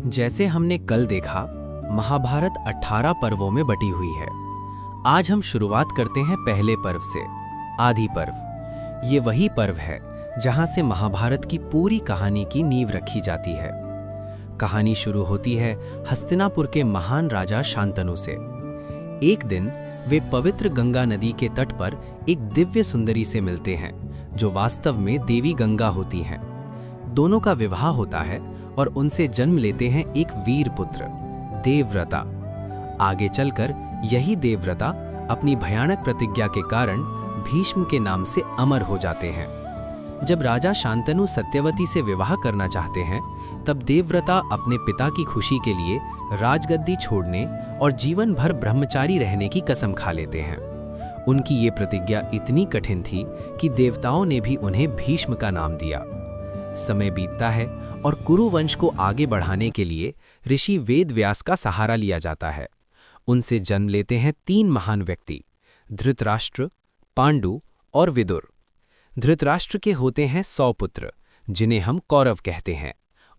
जैसे हमने कल देखा, महाभारत 18 पर्वों में बटी हुई है। आज हम शुरुआत करते हैं पहले पर्व से, आदि पर्व। ये वही पर्व है जहां से महाभारत की पूरी कहानी की नींव रखी जाती है। कहानी शुरू होती है हस्तिनापुर के महान राजा शांतनु से। एक दिन वे पवित्र गंगा नदी के तट पर एक दिव्य सुंदरी से मिलते हैं, जो वास्तव में देवी गंगा होती हैं। दोनों का विवाह होता है और उनसे जन्म लेते हैं एक वीर पुत्र, देवव्रता। आगे चलकर यही देवव्रता अपनी भयानक प्रतिज्ञा के कारण भीष्म के नाम से अमर हो जाते हैं। जब राजा शांतनु सत्यवती से विवाह करना चाहते हैं, तब देवव्रता अपने पिता की खुशी के लिए राजगद्दी छोड़ने और जीवन भर ब्रह्मचारी रहने की कसम खा लेते हैं। उनकी ये प्रतिज्ञा इतनी कठिन थी कि देवताओं ने भी उन्हें भीष्म का नाम दिया। समय बीतता है और कुरु वंश को आगे बढ़ाने के लिए ऋषि वेदव्यास का सहारा लिया जाता है। उनसे जन्म लेते हैं 3 महान व्यक्ति, धृतराष्ट्र, पांडु और विदुर। धृतराष्ट्र के होते हैं 100 पुत्र, जिन्हें हम कौरव कहते हैं,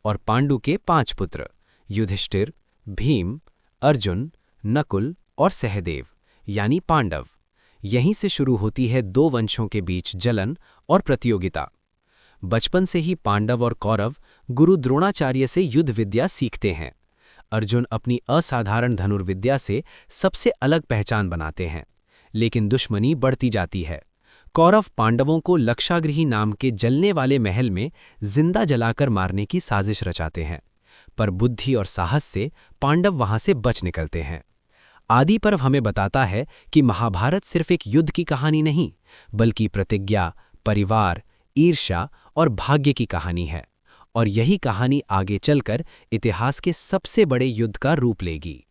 और पांडु के 5 पुत्र, युधिष्ठिर, भीम, अर्जुन, नकुल और सहदेव, यानी पांडव। यहीं से शुरू होती है 2 वंशों के बीच जलन और प्रतियोगिता। बचपन से ही पांडव और कौरव गुरु द्रोणाचार्य से युद्ध विद्या सीखते हैं। अर्जुन अपनी असाधारण धनुर्विद्या से सबसे अलग पहचान बनाते हैं, लेकिन दुश्मनी बढ़ती जाती है। कौरव पांडवों को लक्षागृही नाम के जलने वाले महल में जिंदा जलाकर मारने की साजिश रचाते हैं, पर बुद्धि और साहस से पांडव वहां से बच निकलते हैं। आदि पर्व हमें बताता है कि महाभारत सिर्फ एक युद्ध की कहानी नहीं, बल्कि प्रतिज्ञा, परिवार, ईर्ष्या और भाग्य की कहानी है। और यही कहानी आगे चलकर इतिहास के सबसे बड़े युद्ध का रूप लेगी।